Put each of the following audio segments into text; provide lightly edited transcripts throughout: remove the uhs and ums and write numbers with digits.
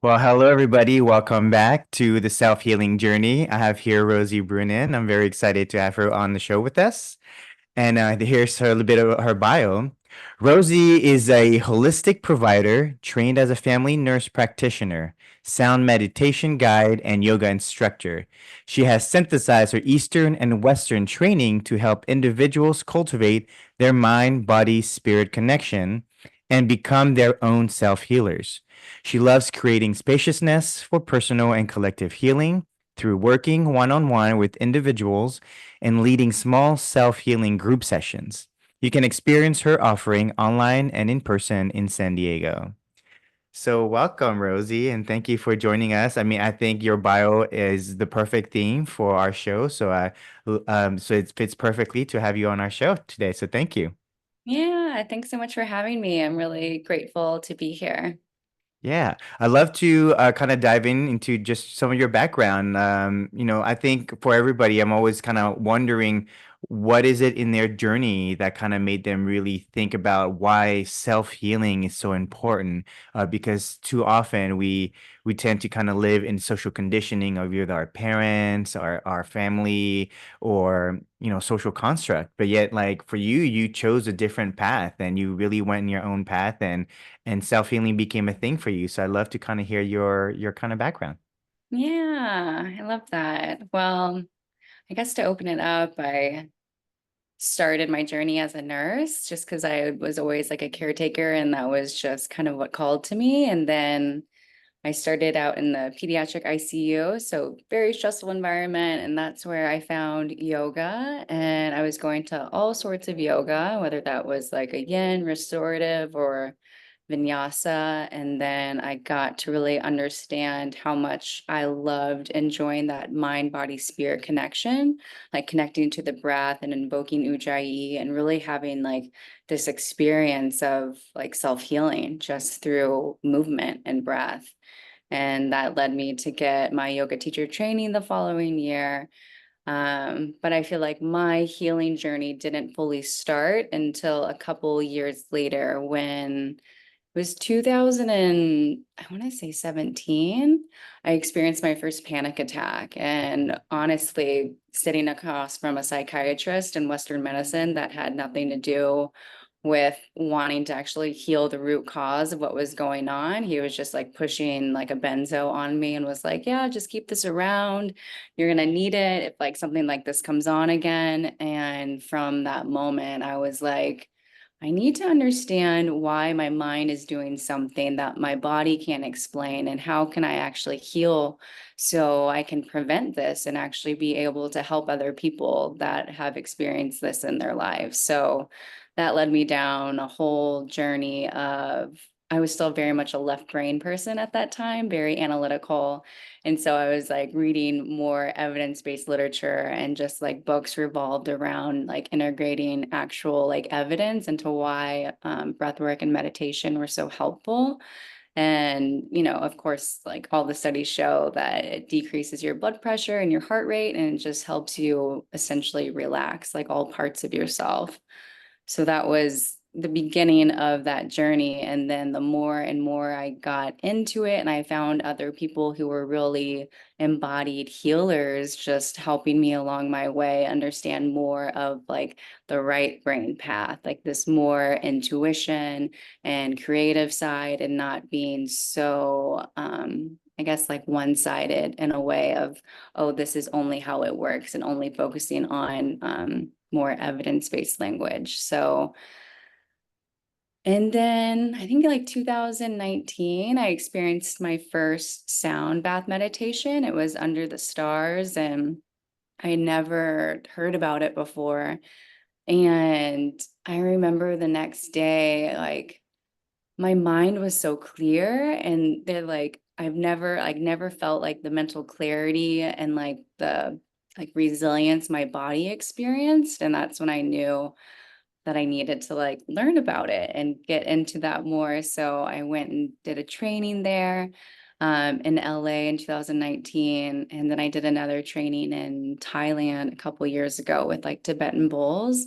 Well, hello everybody. Welcome back to the self-healing journey. I have here Rosie Brunin. I'm very excited to have her on the show with us. And here's her, a little bit of her bio. Rosie is a holistic provider trained as a family nurse practitioner, sound meditation guide, and yoga instructor. She has synthesized her Eastern and Western training to help individuals cultivate their mind, body, spirit connection and become their own self healers. She loves creating spaciousness for personal and collective healing through working one on one with individuals and leading small self healing group sessions. You can experience her offering online and in person in San Diego. So, welcome, Rosie, and thank you for joining us. I mean, I think your bio is the perfect theme for our show. So it fits perfectly to have you on our show today. So, thank you. Yeah, thanks so much for having me. I'm really grateful to be here. Yeah, I'd love to kind of dive into just some of your background. I think for everybody, I'm always kind of wondering what is it in their journey that kind of made them really think about why self-healing is so important. Because too often we tend to kind of live in social conditioning of either our parents, our family, or social construct. But yet, like for you, you chose a different path and you really went in your own path and self-healing became a thing for you. So I'd love to kind of hear your kind of background. Yeah, I love that. Well, I guess to open it up, I started my journey as a nurse just because I was always like a caretaker, and that was just kind of what called to me. And then I started out in the pediatric ICU, so very stressful environment, and that's where I found yoga. And I was going to all sorts of yoga, whether that was like a yin, restorative, or vinyasa. And then I got to really understand how much I loved enjoying that mind, body, spirit connection, like connecting to the breath and invoking ujjayi and really having like this experience of like self-healing just through movement and breath. And that led me to get my yoga teacher training the following year. But I feel like my healing journey didn't fully start until a couple years later when it was 2000 and I want to say 17. I experienced my first panic attack. And honestly, sitting across from a psychiatrist in Western medicine that had nothing to do with wanting to actually heal the root cause of what was going on. He was just like pushing like a benzo on me and was like, yeah, just keep this around. You're going to need it if like something like this comes on again. And from that moment, I was like, I need to understand why my mind is doing something that my body can't explain, and how can I actually heal so I can prevent this and actually be able to help other people that have experienced this in their lives. So that led me down a whole journey of, I was still very much a left brain person at that time, very analytical. And so I was like reading more evidence-based literature, and just like books revolved around like integrating actual like evidence into why breathwork and meditation were so helpful. And, of course, like all the studies show that it decreases your blood pressure and your heart rate, and it just helps you essentially relax like all parts of yourself. So that was the beginning of that journey. And then the more and more I got into it, and I found other people who were really embodied healers, just helping me along my way understand more of like the right brain path, like this more intuition and creative side, and not being so, I guess, like one-sided in a way of, oh, this is only how it works, and only focusing on more evidence-based language. So, and then I think like 2019, I experienced my first sound bath meditation. It was under the stars, and I never heard about it before. And I remember the next day, like my mind was so clear, and they're like, I've never felt like the mental clarity and like the like resilience my body experienced. And that's when I knew that I needed to like learn about it and get into that more. So I went and did a training there in LA in 2019. And then I did another training in Thailand a couple years ago with like Tibetan bowls.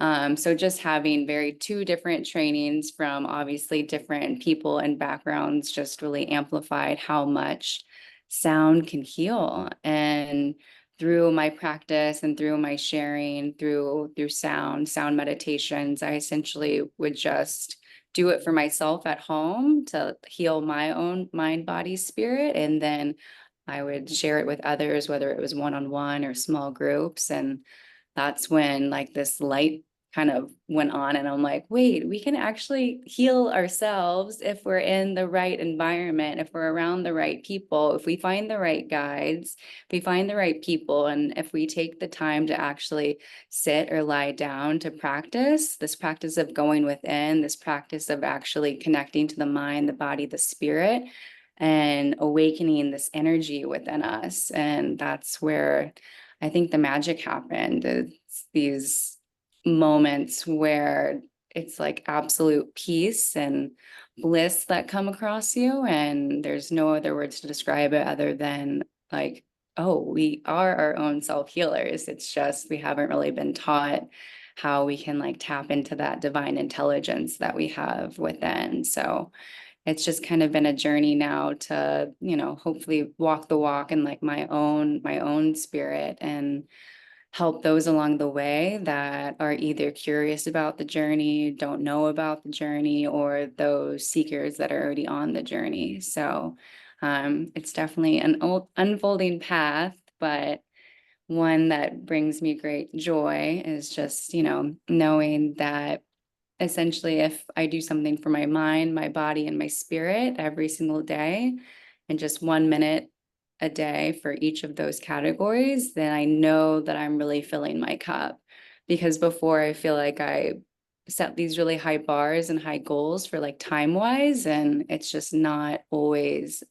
So just having very two different trainings from obviously different people and backgrounds just really amplified how much sound can heal. And through my practice and through my sharing through sound meditations, I essentially would just do it for myself at home to heal my own mind, body, spirit. And then I would share it with others, whether it was one-on-one or small groups. And that's when like this light kind of went on, and I'm like, wait, we can actually heal ourselves if we're in the right environment, if we're around the right people, if we find the right guides, if we find the right people, and if we take the time to actually sit or lie down to practice this practice of going within, this practice of actually connecting to the mind, the body, the spirit, and awakening this energy within us. And that's where I think the magic happened. It's these moments where it's like absolute peace and bliss that come across you. And there's no other words to describe it other than like, oh, we are our own self healers. It's just we haven't really been taught how we can like tap into that divine intelligence that we have within. So it's just kind of been a journey now to, hopefully walk the walk in like my own spirit and help those along the way that are either curious about the journey, don't know about the journey, or those seekers that are already on the journey. So it's definitely an unfolding path, but one that brings me great joy is just, knowing that essentially if I do something for my mind, my body, and my spirit every single day, and just 1 minute a day for each of those categories, then I know that I'm really filling my cup. Because before, I feel like I set these really high bars and high goals for like time wise, and it's just not always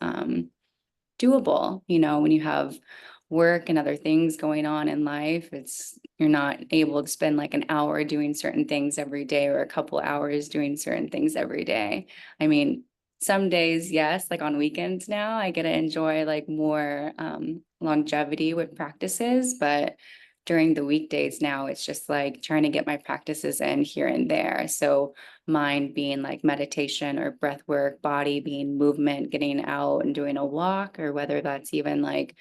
doable. When you have work and other things going on in life, you're not able to spend like an hour doing certain things every day or a couple hours doing certain things every day. I mean, some days, yes, like on weekends now, I get to enjoy like more longevity with practices, but during the weekdays now, it's just like trying to get my practices in here and there. So mind being like meditation or breath work, body being movement, getting out and doing a walk, or whether that's even like,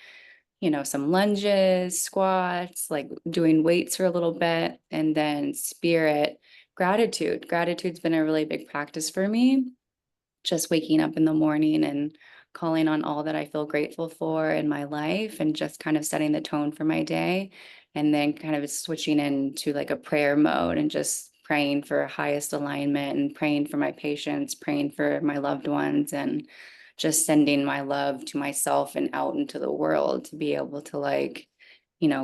some lunges, squats, like doing weights for a little bit, and then spirit, gratitude. Gratitude's been a really big practice for me, just waking up in the morning and calling on all that I feel grateful for in my life and just kind of setting the tone for my day. And then kind of switching into like a prayer mode and just praying for highest alignment and praying for my patients, praying for my loved ones, and just sending my love to myself and out into the world to be able to like,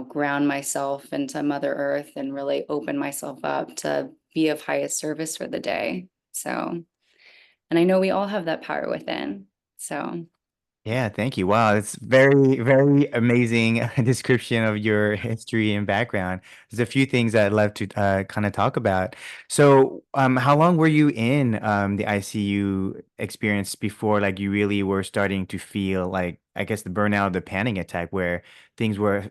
ground myself into Mother Earth and really open myself up to be of highest service for the day. So, and I know we all have that power within. So, Yeah, thank you. Wow, it's very, very amazing description of your history and background. There's a few things that I'd love to kind of talk about. So, how long were you in the ICU experience before like you really were starting to feel like, I guess, the burnout, the panic attack, where things were,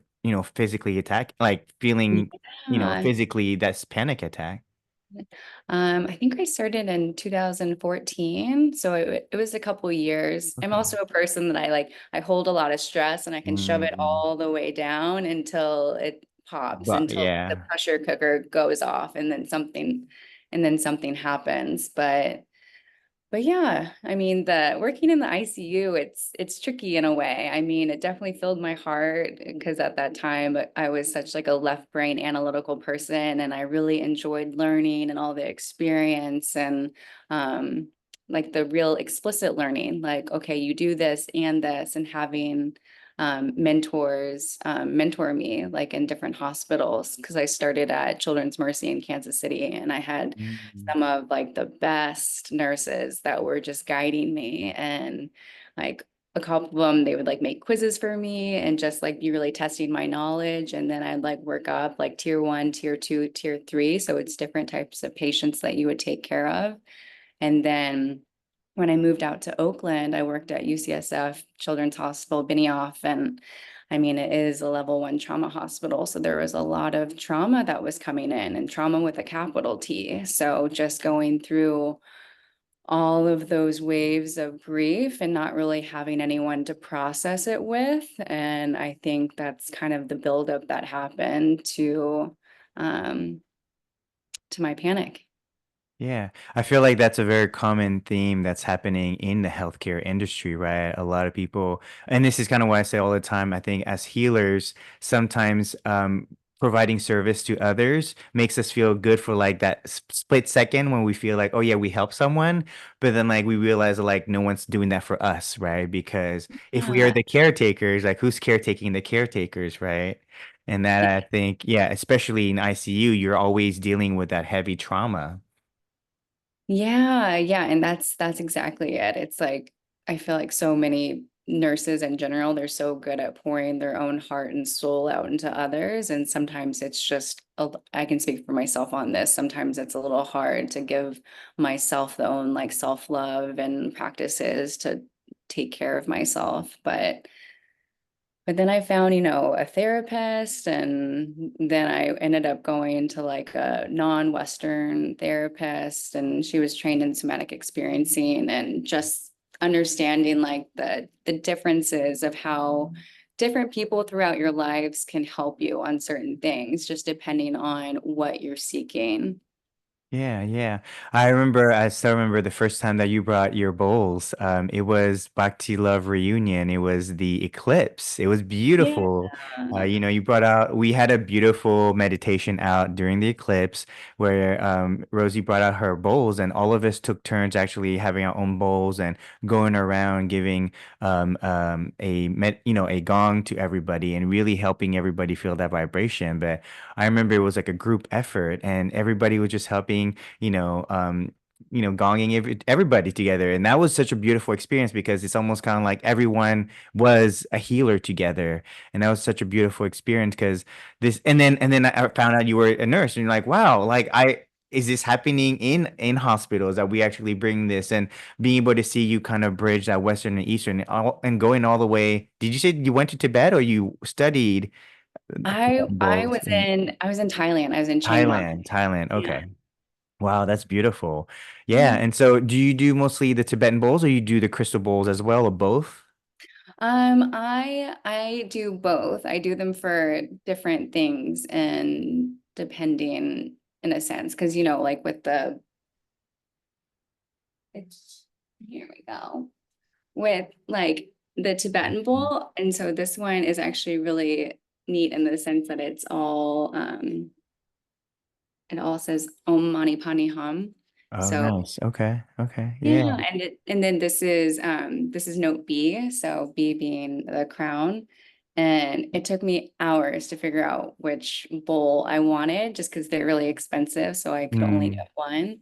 physically attack, like feeling, yeah. physically that's panic attack. I think I started in 2014. So it was a couple years. I'm Okay. also a person that I hold a lot of stress and I can shove it Mm, all the way down until it pops, but until the yeah. pressure cooker goes off and then something happens. But yeah, I mean, the working in the ICU, it's tricky in a way. I mean, it definitely filled my heart because at that time I was such like a left brain analytical person, and I really enjoyed learning and all the experience and um like the real explicit learning, like, okay, you do this, and having mentors mentor me like in different hospitals, because I started at Children's Mercy in Kansas City, and I had Mm. some of like the best nurses that were just guiding me, and like a couple of them, they would like make quizzes for me and just like be really testing my knowledge, and then I'd like work up like tier 1, tier 2, tier 3, so it's different types of patients that you would take care of. And then when I moved out to Oakland, I worked at UCSF Children's Hospital Benioff, and I mean, it is a level 1 trauma hospital. So there was a lot of trauma that was coming in, and trauma with a capital T. So just going through all of those waves of grief and not really having anyone to process it with. And I think that's kind of the buildup that happened um, to my panic. Yeah, I feel like that's a very common theme that's happening in the healthcare industry, right? A lot of people, and this is kind of why I say all the time, I think as healers, sometimes providing service to others makes us feel good for like that split second when we feel like, oh yeah, we help someone, but then like we realize like no one's doing that for us, right? Because if we are Yeah. the caretakers, like who's caretaking the caretakers, right? And that I think, yeah, especially in ICU, you're always dealing with that heavy trauma. Yeah, yeah, and that's exactly it. It's like I feel like so many nurses in general, they're so good at pouring their own heart and soul out into others, and sometimes it's just I can speak for myself on this. Sometimes it's a little hard to give myself the own like self-love and practices to take care of myself, but then I found, a therapist, and then I ended up going to like a non-Western therapist, and she was trained in somatic experiencing and just understanding like the differences of how different people throughout your lives can help you on certain things, just depending on what you're seeking. Yeah, yeah. I still remember the first time that you brought your bowls. It was Bhakti Love Reunion. It was the eclipse. It was Yeah. beautiful. You brought out, we had a beautiful meditation out during the eclipse where Rosie brought out her bowls and all of us took turns actually having our own bowls and going around giving a gong to everybody and really helping everybody feel that vibration. But I remember it was like a group effort and everybody was just helping, gonging everybody together. And that was such a beautiful experience because it's almost kind of like everyone was a healer together. And that was such a beautiful experience because and then I found out you were a nurse and you're like, wow, like is this happening in hospitals that we actually bring this and being able to see you kind of bridge that Western and Eastern and going all the way. Did you say you went to Tibet or you studied I bowls was in in Thailand. I was in Chiang Mai. Thailand? Thailand. Yeah. Okay. Wow, that's beautiful. Yeah. Yeah. And so do you do mostly the Tibetan bowls or you do the crystal bowls as well or both? I do both. I do them for different things and depending in a sense, because like with it's here we go. With like the Tibetan bowl. And so this one is actually really neat in the sense that it all says Om Mani Padme Hum. Oh, So nice. Okay. Okay. Yeah. yeah, and then this is note B, so B being the crown. And it took me hours to figure out which bowl I wanted just because they're really expensive, so I could only Mm. get one.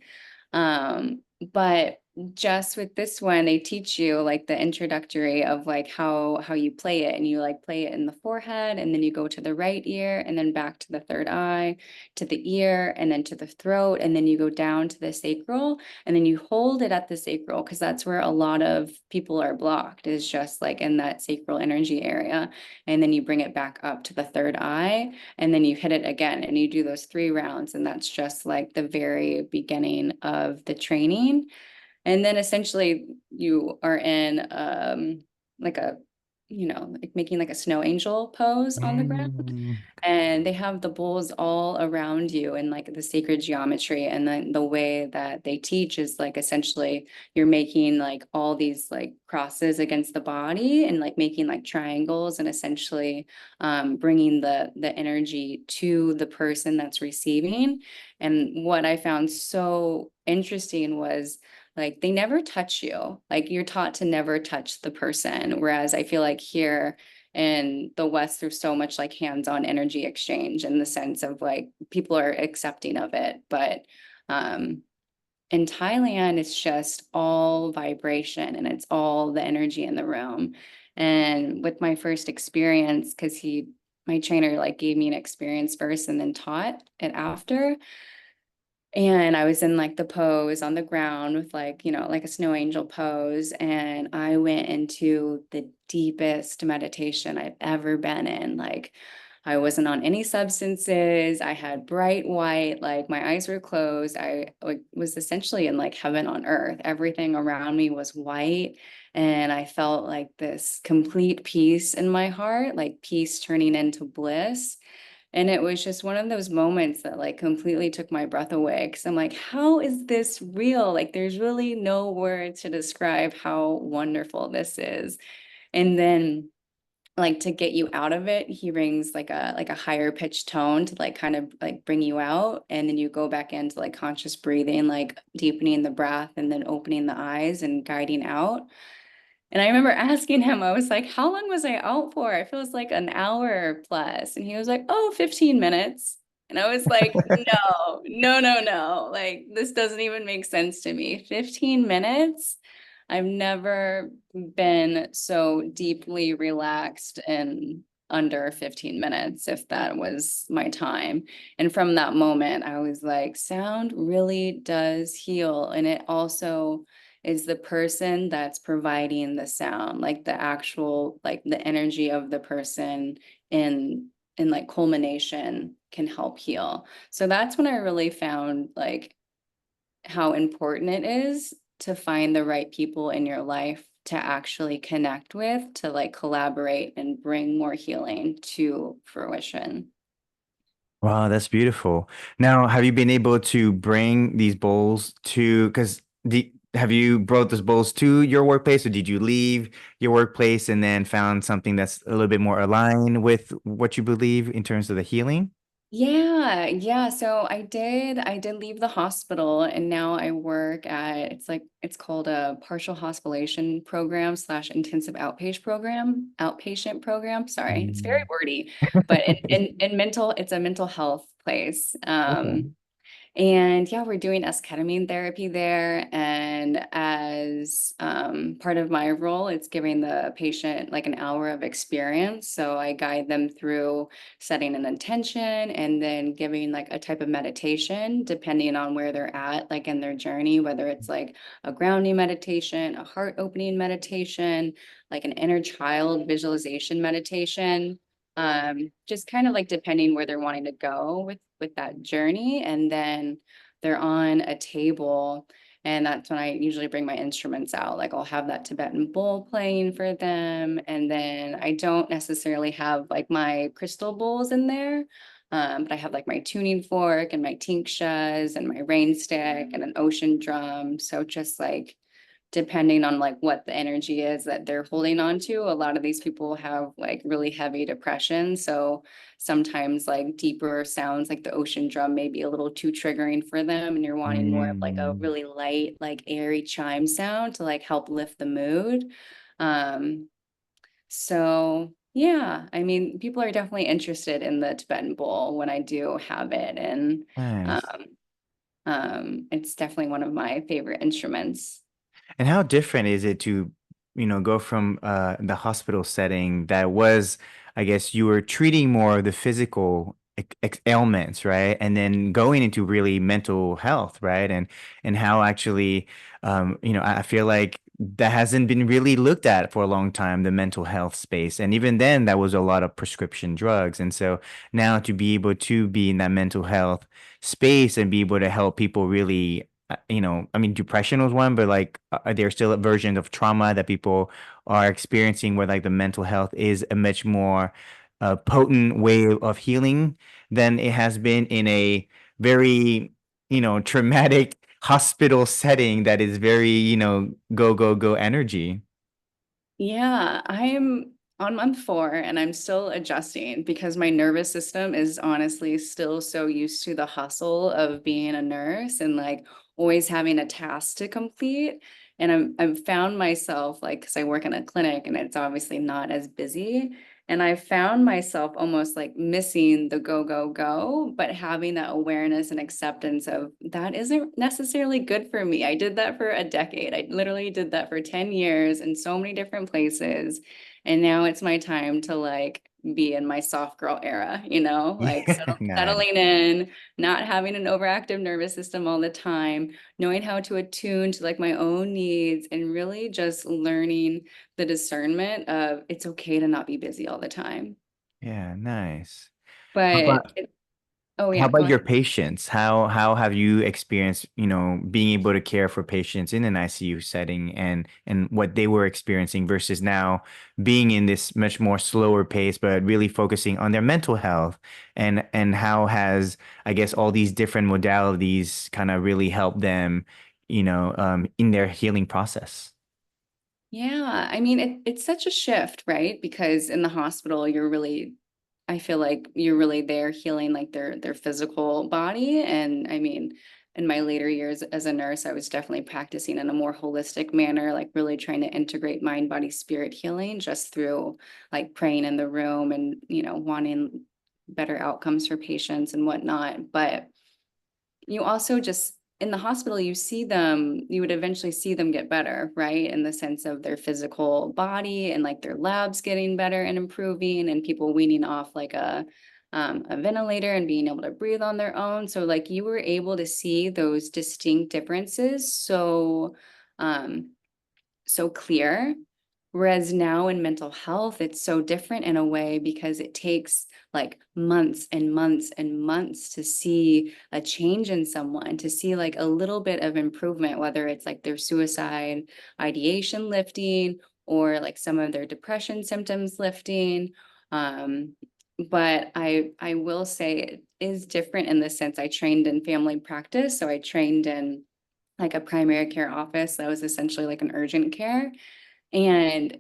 But just with this one, they teach you like the introductory of like how you play it, and you like play it in the forehead, and then you go to the right ear, and then back to the third eye, to the ear, and then to the throat, and then you go down to the sacral, and then you hold it at the sacral because that's where a lot of people are blocked, is just like in that sacral energy area, and then you bring it back up to the third eye, and then you hit it again and you do those 3 rounds, and that's just like the very beginning of the training. And then essentially you are in like a like making like a snow angel pose on the ground, Mm. and they have the bowls all around you and like the sacred geometry, and then the way that they teach is like essentially you're making like all these like crosses against the body and like making like triangles, and essentially bringing the energy to the person that's receiving. And what I found so interesting was like they never touch you, like you're taught to never touch the person, whereas I feel like here in the West, there's so much like hands-on energy exchange in the sense of like people are accepting of it. But um, in Thailand, it's just all vibration and it's all the energy in the room. And with my first experience, because my trainer like gave me an experience first and then taught it after, And I was in like the pose on the ground with like, like a snow angel pose. And I went into the deepest meditation I've ever been in. Like, I wasn't on any substances. I had bright white, like my eyes were closed. I like, was essentially in like heaven on earth. Everything around me was white. And I felt like this complete peace in my heart, like peace turning into bliss. And it was just one of those moments that like completely took my breath away because I'm like, how is this real? Like, there's really no words to describe how wonderful this is. And then like to get you out of it, he rings like a higher pitched tone to like kind of like bring you out. And then you go back into like conscious breathing, like deepening the breath and then opening the eyes and guiding out. And I remember asking him, I was like, how long was I out for? It feels like an hour plus. And he was like, oh, 15 minutes. And I was like, no, no, no, no. Like, this doesn't even make sense to me. 15 minutes? I've never been so deeply relaxed in under 15 minutes, if that was my time. And from that moment, I was like, sound really does heal. And it also is the person that's providing the sound, like the actual, like the energy of the person in like culmination can help heal. So that's when I really found like how important it is to find the right people in your life to actually connect with, to like collaborate and bring more healing to fruition. Wow, that's beautiful. Now, have you been able to bring these bowls to, because have you brought those bowls to your workplace, or did you leave your workplace and then found something that's a little bit more aligned with what you believe in terms of the healing? Yeah, yeah. So I did leave the hospital and now I work at it's called a partial hospitalization program slash intensive outpatient program. Sorry, it's very Mm. wordy, but in mental, it's a mental health place. Okay. And yeah, we're doing esketamine therapy there. And as part of my role, it's giving the patient like an hour of experience. So I guide them through setting an intention and then giving like a type of meditation, depending on where they're at, like in their journey, whether it's like a grounding meditation, a heart opening meditation, like an inner child visualization meditation, just kind of like depending where they're wanting to go with that journey. And then they're on a table, and that's when I usually bring my instruments out. Like I'll have that Tibetan bowl playing for them, and then I don't necessarily have like my crystal bowls in there. But I have like my tuning fork and my tinkshas and my rain stick and an ocean drum. So just like depending on like what the energy is that they're holding on to. A lot of these people have like really heavy depression. So sometimes like deeper sounds like the ocean drum may be a little too triggering for them. And you're wanting more of like a Mm. really light, like airy chime sound to like help lift the mood. Um, so yeah, I mean, people are definitely interested in the Tibetan bowl when I do have it. And Nice. um, it's definitely one of my favorite instruments. And how different is it to, go from the hospital setting that was, I guess you were treating more of the physical ailments, right? And then going into really mental health, right? And how actually, I feel like that hasn't been really looked at for a long time, the mental health space. And even then, that was a lot of prescription drugs. And so now to be able to be in that mental health space and be able to help people really I mean, depression was one, but like, are there still versions of trauma that people are experiencing where like the mental health is a much more potent way of healing than it has been in a very, traumatic hospital setting that is very, go, go, go energy? Yeah, I'm on month 4 and I'm still adjusting because my nervous system is honestly still so used to the hustle of being a nurse and like always having a task to complete. And I've found myself like, because I work in a clinic and it's obviously not as busy. And I found myself almost like missing the go, go, go, but having that awareness and acceptance of that isn't necessarily good for me. I did that for a decade. I literally did that for 10 years in so many different places. And now it's my time to like be in my soft girl era, you know, like Yeah, nice. settling in, not having an overactive nervous system all the time, knowing how to attune to like my own needs, and really just learning the discernment of it's okay to not be busy all the time. Yeah, nice. How But about oh how yeah, go about your ahead. patients? How have you experienced, being able to care for patients in an ICU setting and what they were experiencing versus now being in this much more slower pace, but really focusing on their mental health and how has, I guess, all these different modalities kind of really helped them, in their healing process? Yeah, I mean it's such a shift, right? Because in the hospital, I feel like you're really there healing like their physical body. And I mean, in my later years as a nurse, I was definitely practicing in a more holistic manner, like really trying to integrate mind, body, spirit healing just through like praying in the room and, wanting better outcomes for patients and whatnot. But you also just in the hospital, you would eventually see them get better, right? In the sense of their physical body and like their labs getting better and improving, and people weaning off like a ventilator and being able to breathe on their own. So like you were able to see those distinct differences um so clear. Whereas now in mental health, it's so different in a way because it takes like months and months and months to see a change in someone, to see like a little bit of improvement, whether it's like their suicide ideation lifting or like some of their depression symptoms lifting. Um, but I will say it is different in the sense I trained in family practice. So I trained in like a primary care office that was essentially like an urgent care. And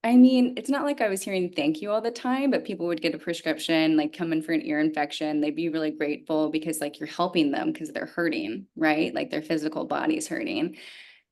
I mean, it's not like I was hearing thank you all the time, but people would get a prescription, like come in for an ear infection. They'd be really grateful because like you're helping them because they're hurting, right? Like their physical body's hurting.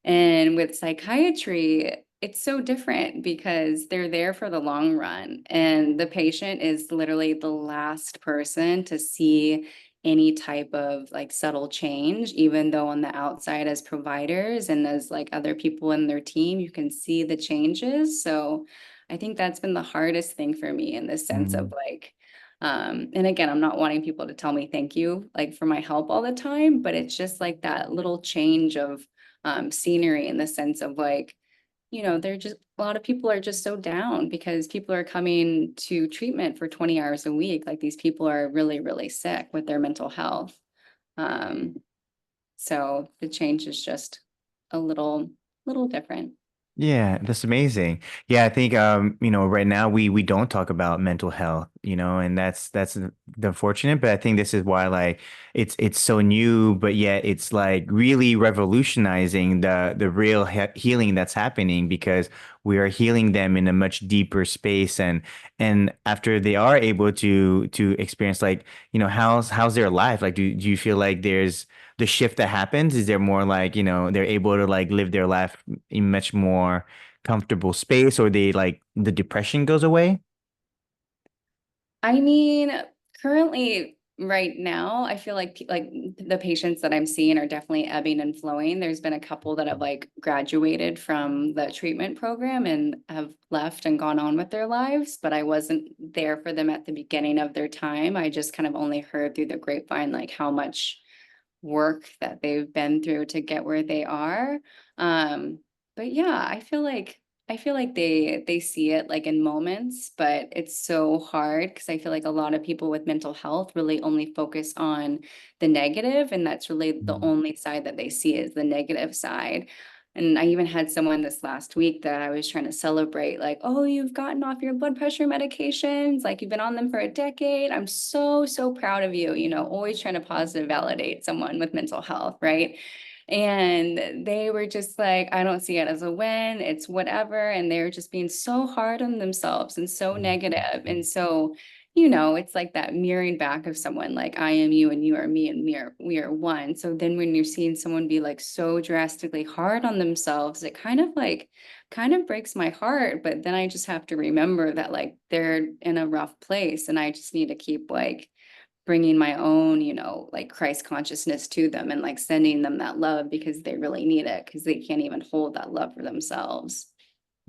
And with psychiatry, it's so different because they're there for the long run. And the patient is literally the last person to see any type of like subtle change, even though on the outside, as providers and as like other people in their team, you can see the changes. So I think that's been the hardest thing for me in the sense of Mhm. like, and again, I'm not wanting people to tell me thank you like for my help all the time, but it's just like that little change of scenery in the sense of like, they're just a lot of people are just so down because people are coming to treatment for 20 hours a week. Like these people are really, really sick with their mental health. Um, so the change is just a little different. Yeah, that's amazing. Yeah, I think right now we don't talk about mental health, and that's the unfortunate, but I think this is why like it's so new, but yet it's like really revolutionizing the real healing that's happening because we are healing them in a much deeper space and after they are able to experience like, how's their life? Like do you feel like there's the shift that happens? Is there more like, they're able to like live their life in much more comfortable space or they like the depression goes away? I mean, currently, right now, I feel like the patients that I'm seeing are definitely ebbing and flowing. There's been a couple that have like graduated from the treatment program and have left and gone on with their lives, but I wasn't there for them at the beginning of their time. I just kind of only heard through the grapevine like how much work that they've been through to get where they are. Um, but yeah, I feel like they see it like in moments, but it's so hard because I feel like a lot of people with mental health really only focus on the negative, and that's really the Mhm. only side that they see is the negative side. And I even had someone this last week that I was trying to celebrate, like, oh, you've gotten off your blood pressure medications, like you've been on them for a decade. I'm so, so proud of you, always trying to positive validate someone with mental health, right? And they were just like, I don't see it as a win, it's whatever. And they're just being so hard on themselves and so negative. And so, it's like that mirroring back of someone like I am you and you are me and we are one. So then when you're seeing someone be like so drastically hard on themselves, it kind of breaks my heart. But then I just have to remember that like they're in a rough place and I just need to keep like bringing my own, like Christ consciousness to them and like sending them that love because they really need it because they can't even hold that love for themselves.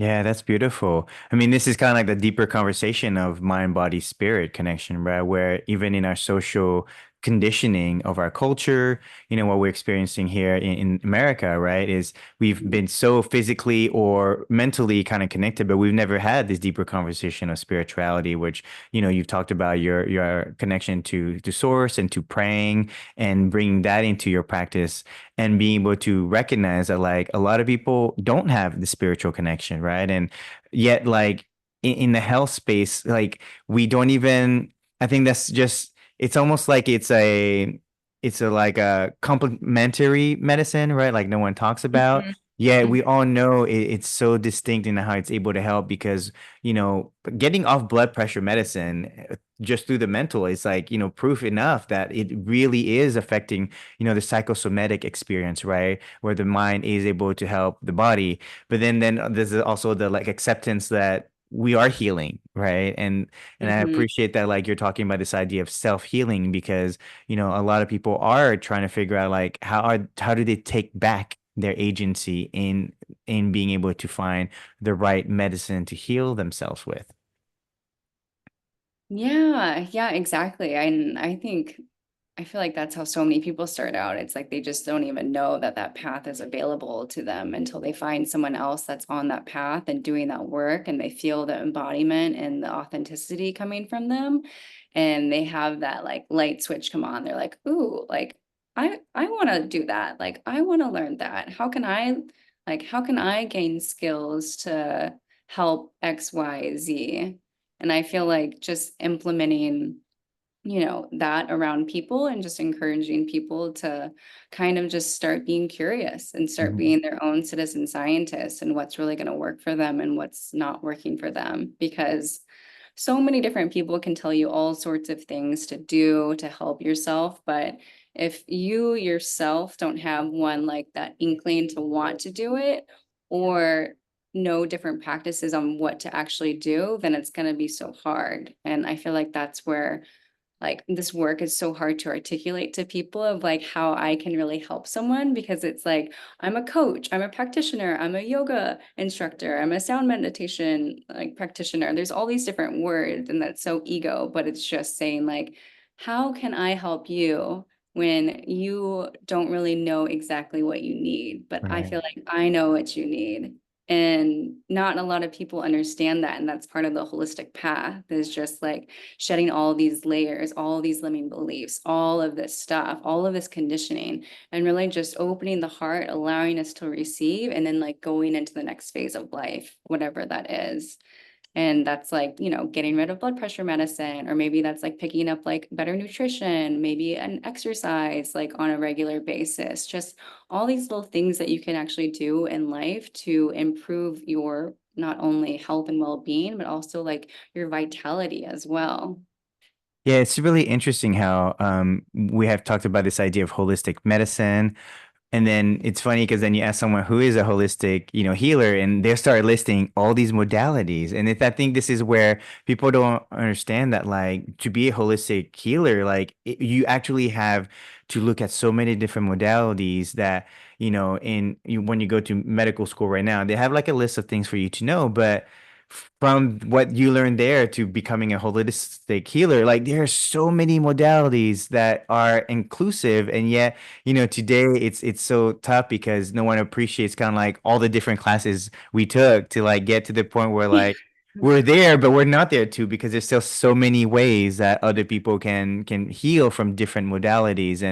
Yeah, that's beautiful. I mean, this is kind of like the deeper conversation of mind, body, spirit connection, right? Where even in our social conditioning of our culture, what we're experiencing here in America, right, is we've been so physically or mentally kind of connected, but we've never had this deeper conversation of spirituality, which, you've talked about your connection to source and to praying and bringing that into your practice and being able to recognize that like a lot of people don't have the spiritual connection, right? And yet like in the health space, like we don't even, I think that's just, it's almost like it's a like a complementary medicine, right? Like no one talks about. Mhm. Yeah, we Mhm. all know it's so distinct in how it's able to help because, getting off blood pressure medicine just through the mental is like, proof enough that it really is affecting the psychosomatic experience, right? Where the mind is able to help the body. But then there's also the like acceptance that we are healing, right? And I Mhm. appreciate that like you're talking about this idea of self-healing because, a lot of people are trying to figure out like how do they take back their agency in being able to find the right medicine to heal themselves with. Yeah, yeah, exactly. And I think I feel like that's how so many people start out. It's like they just don't even know that that path is available to them until they find someone else that's on that path and doing that work, and they feel the embodiment and the authenticity coming from them. And they have that like light switch come on. They're like, "Ooh, like I want to do that. Like I want to learn that. How can I gain skills to help X, Y, Z?" And I feel like just implementing, that around people and just encouraging people to kind of just start being curious and start Mhm. being their own citizen scientists and what's really going to work for them and what's not working for them. Because so many different people can tell you all sorts of things to do to help yourself, but if you yourself don't have one like that inkling to want to do it or know different practices on what to actually do, then it's going to be so hard. And I feel like that's where like this work is so hard to articulate to people of like how I can really help someone, because it's like I'm a coach, I'm a practitioner, I'm a yoga instructor, I'm a sound meditation like practitioner. There's all these different words and that's so ego, but it's just saying like how can I help you when you don't really know exactly what you need, but I Right. feel like I know what you need. And not a lot of people understand that. And that's part of the holistic path is just like shedding all these layers, all these limiting beliefs, all of this stuff, all of this conditioning, and really just opening the heart, allowing us to receive, and then like going into the next phase of life, whatever that is. And that's like, getting rid of blood pressure medicine, or maybe that's like picking up like better nutrition, maybe an exercise like on a regular basis, just all these little things that you can actually do in life to improve your not only health and well-being, but also like your vitality as well. Yeah, it's really interesting how we have talked about this idea of holistic medicine. And then it's funny because then you ask someone who is a holistic, healer, and they start listing all these modalities. And I think this is where people don't understand that, like, to be a holistic healer, like, you actually have to look at so many different modalities that, when you go to medical school right now, they have like a list of things for you to know, but from what you learn there to becoming a holistic healer, like there are so many modalities that are inclusive, and yet today it's so tough because no one appreciates kind of like all the different classes we took to like get to the point where like we're there, but we're not there too because there's still so many ways that other people can heal from different modalities,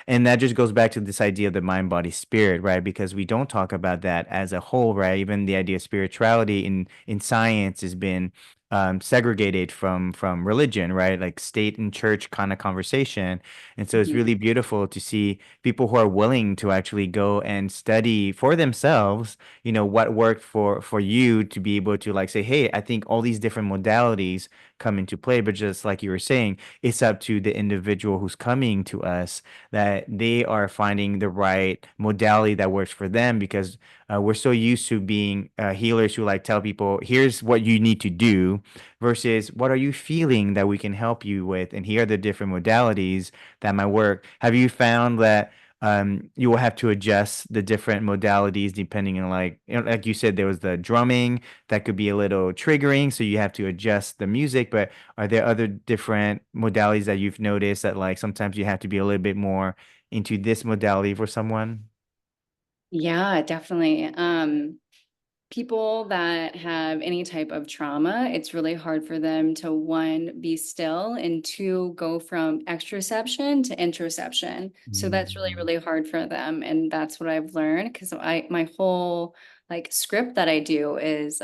and that just goes back to this idea of the mind, body, spirit, right? Because we don't talk about that as a whole, right? Even the idea of spirituality in science has been segregated from religion, right? Like state and church kind of conversation. And so it's Mhm. really beautiful to see people who are willing to actually go and study for themselves, what worked for you to be able to like say, hey, I think all these different modalities come into play. But just like you were saying, it's up to the individual who's coming to us that they are finding the right modality that works for them because we're so used to being healers who like tell people, here's what you need to do versus what are you feeling that we can help you with? And here are the different modalities that might work. Have you found that you will have to adjust the different modalities depending on, like, like you said, there was the drumming that could be a little triggering, so you have to adjust the music. But are there other different modalities that you've noticed that, like, sometimes you have to be a little bit more into this modality for someone? Yeah, definitely. People that have any type of trauma, it's really hard for them to one, be still, and two, go from extroception to introception. So that's really, Mm, really hard for them. And that's what I've learned because my whole like script that I do is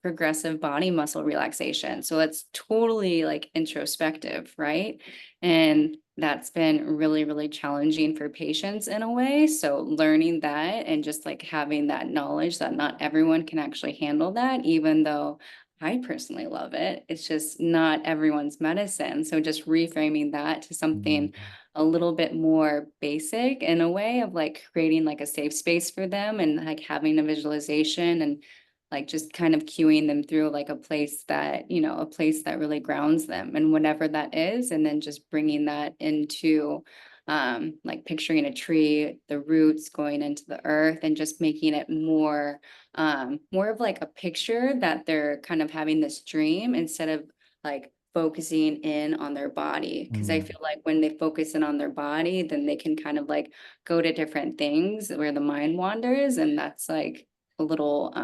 progressive body muscle relaxation. So that's totally like introspective, right? And that's been really, really challenging for patients in a way. So learning that and just like having that knowledge that not everyone can actually handle that, even though I personally love it. It's just not everyone's medicine. So just reframing that to mm, something a little bit more basic in a way of like creating like a safe space for them and like having a visualization and like just kind of cueing them through like a place that, a place that really grounds them and whatever that is. And then just bringing that into like picturing a tree, the roots going into the earth and just making it more of like a picture that they're kind of having this dream instead of like focusing in on their body. Because I mm. feel like when they focus in on their body, then they can kind of like go to different things where the mind wanders. And that's like a little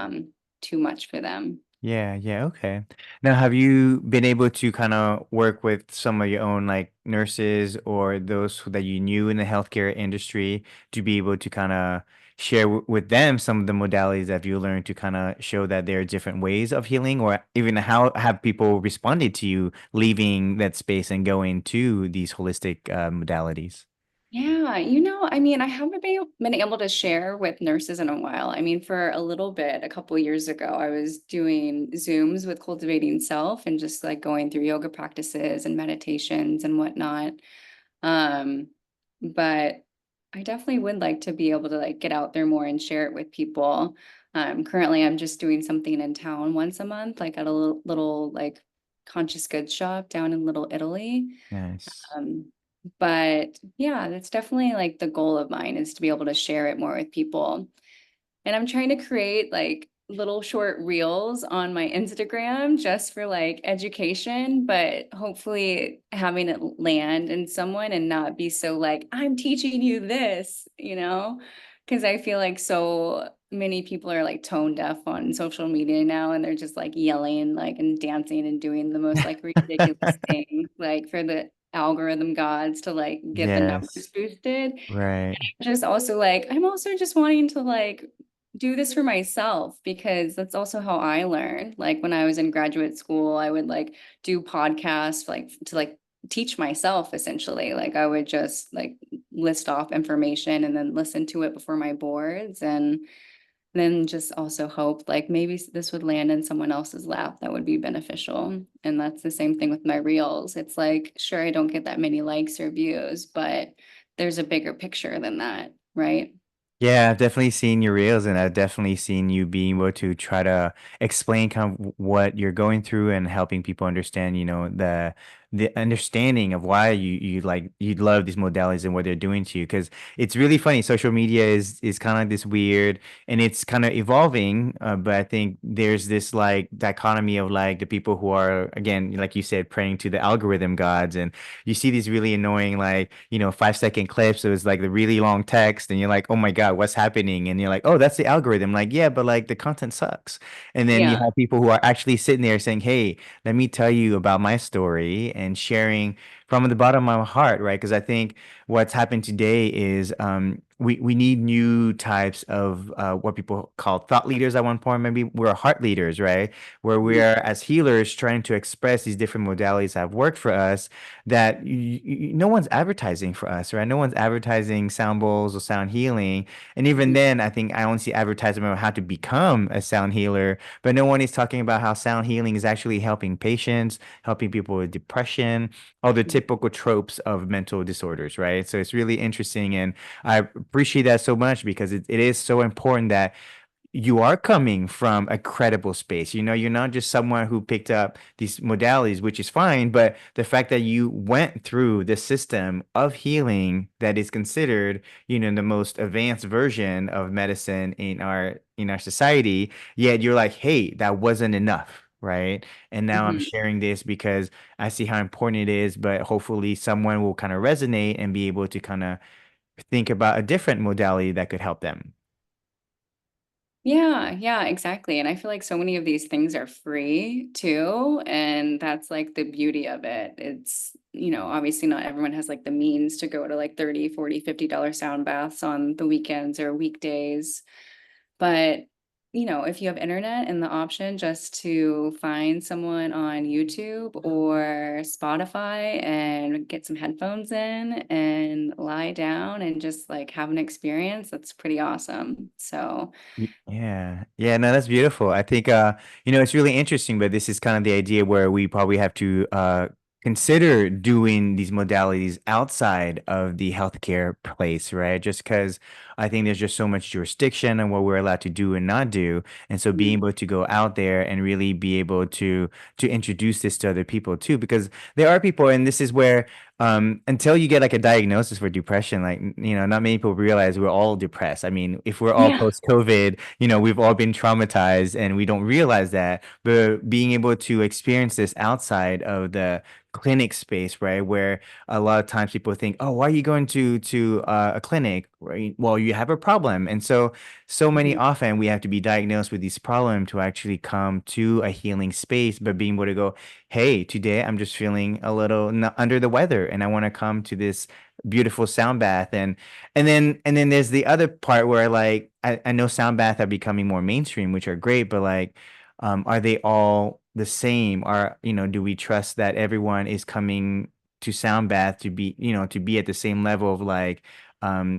too much for them. Yeah, yeah, okay. Now, have you been able to kind of work with some of your own, like, nurses or those that you knew in the healthcare industry to be able to kind of share with them some of the modalities that you learned to kind of show that there are different ways of healing, or even how have people responded to you leaving that space and going to these holistic modalities? Yeah, I mean, I haven't been able to share with nurses in a while. I mean, for a little bit, a couple years ago, I was doing Zooms with Cultivating Self and just like going through yoga practices and meditations and whatnot. Um, but I definitely would like to be able to like get out there more and share it with people. Currently, I'm just doing something in town once a month, like at a little like conscious goods shop down in Little Italy. Nice. Um, but yeah, that's definitely like the goal of mine is to be able to share it more with people. And I'm trying to create like little short reels on my Instagram just for like education, but hopefully having it land in someone and not be so like, I'm teaching you this. Because I feel like so many people are like tone deaf on social media now and they're just like yelling like and dancing and doing the most like ridiculous things like for the algorithm gods to like get the numbers Yes, boosted. right. Just also like I'm also just wanting to like do this for myself because that's also how I learned. Like when I was in graduate school, I would like do podcasts like to like teach myself essentially. Like I would just like list off information and then listen to it before my boards and then just also hope like maybe this would land in someone else's lap that would be beneficial. And that's the same thing with my reels. It's like, sure, I don't get that many likes or views, but there's a bigger picture than that, right? Yeah, I've definitely seen your reels, and I've definitely seen you being able to try to explain kind of what you're going through and helping people understand, the understanding of why you love these modalities and what they're doing to you. Because it's really funny. Social media is kind of like this weird, and it's kind of evolving. But I think there's this like dichotomy of like the people who are, again, like you said, praying to the algorithm gods, and you see these really annoying, like, 5-second clips. It was like the really long text, and you're like, oh my God, what's happening? And you're like, oh, that's the algorithm. Like, yeah, but like the content sucks. And then you Yeah. have people who are actually sitting there saying, hey, let me tell you about my story and sharing from the bottom of my heart, right? Because I think what's happened today is we need new types of what people call thought leaders at one point. Maybe we're heart leaders, right? Where we Mhm. are as healers trying to express these different modalities that have worked for us that no one's advertising for us, right? No one's advertising sound bowls or sound healing. And even then, I think I only see advertisement on how to become a sound healer, but no one is talking about how sound healing is actually helping patients, helping people with depression, all the typical tropes of mental disorders, right? So it's really interesting. And I appreciate that so much because it is so important that you are coming from a credible space. You're not just someone who picked up these modalities, which is fine, but the fact that you went through the system of healing that is considered, the most advanced version of medicine in our society, yet you're like, hey, that wasn't enough. Right. And now I'm Mhm. sharing this because I see how important it is, but hopefully someone will kind of resonate and be able to kind of think about a different modality that could help them. Yeah, yeah, exactly. And I feel like so many of these things are free too. And that's like the beauty of it. It's, obviously not everyone has like the means to go to like 30, 40, $50 sound baths on the weekends or weekdays. But, if you have internet and the option just to find someone on YouTube or Spotify and get some headphones in and lie down and just like have an experience, that's pretty awesome. So, Yeah. Yeah, no, that's beautiful. I think it's really interesting, but this is kind of the idea where we probably have to consider doing these modalities outside of the healthcare place, right? Just because I think there's just so much jurisdiction on what we're allowed to do and not do. And so being mhm, able to go out there and really be able to introduce this to other people too, because there are people, and this is where until you get like a diagnosis for depression, like, not many people realize we're all depressed. I mean, if we're all yeah. post-COVID, we've all been traumatized and we don't realize that. But being able to experience this outside of the clinic space, right, where a lot of times people think, oh, why are you going to a clinic? Right? Well, you have a problem, and so many Mhm, often we have to be diagnosed with this problem to actually come to a healing space. But being able to go, hey, today I'm just feeling a little under the weather and I want to come to this beautiful sound bath. And then there's the other part where like I know sound baths are becoming more mainstream, which are great, but like are they all the same? Do we trust that everyone is coming to sound bath to be at the same level of like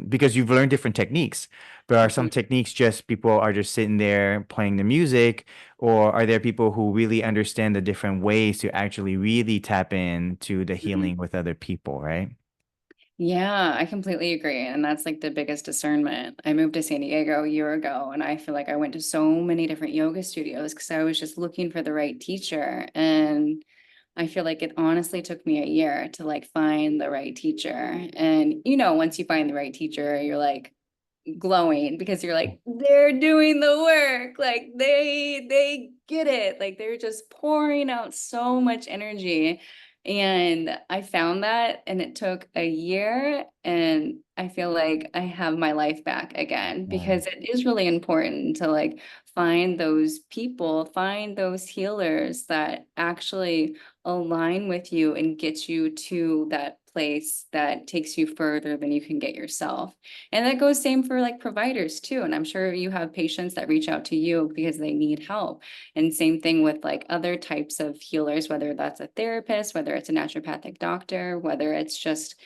because you've learned different techniques, but are some mhm, techniques just people are just sitting there playing the music, or are there people who really understand the different ways to actually really tap into the mhm. healing with other people, right? Yeah, I completely agree. And that's like the biggest discernment. I moved to San Diego a year ago, and I feel like I went to so many different yoga studios because I was just looking for the right teacher. And I feel like it honestly took me a year to like find the right teacher. And once you find the right teacher, you're like, glowing because you're like they're doing the work, like they get it, like they're just pouring out so much energy. And I found that, and it took a year, and I feel like I have my life back again Yeah. because it is really important to like find those people, find those healers that actually align with you and get you to that place that takes you further than you can get yourself. And that goes same for like providers too. And I'm sure you have patients that reach out to you because they need help. And same thing with like other types of healers, whether that's a therapist, whether it's a naturopathic doctor, whether it's just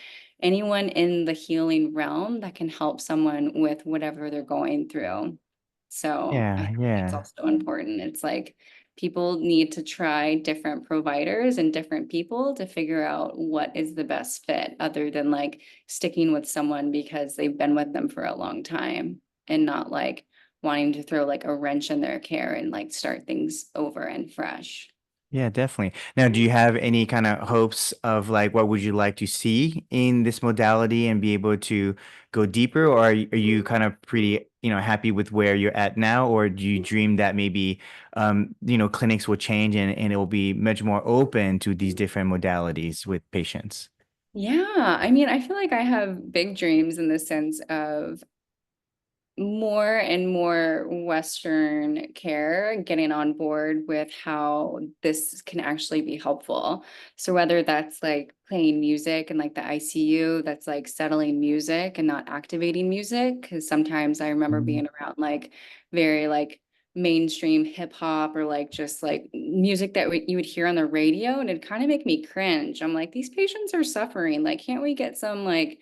anyone in the healing realm that can help someone with whatever they're going through. So I Yeah, think that's yeah. also important. It's like people need to try different providers and different people to figure out what is the best fit, other than like sticking with someone because they've been with them for a long time, and not like wanting to throw like a wrench in their care and like start things over and fresh. Yeah, definitely. Now, do you have any kind of hopes of like what would you like to see in this modality and be able to go deeper, or are you kind of pretty, happy with where you're at now, or do you dream that maybe clinics will change and it will be much more open to these different modalities with patients? Yeah, I mean, I feel like I have big dreams in the sense of more and more Western care getting on board with how this can actually be helpful. So whether that's like playing music and like the ICU, that's like settling music and not activating music. Because sometimes I remember Mhm. being around like very like mainstream hip hop or like just like music that you would hear on the radio, and it'd kind of make me cringe. I'm like, these patients are suffering. Like, can't we get some like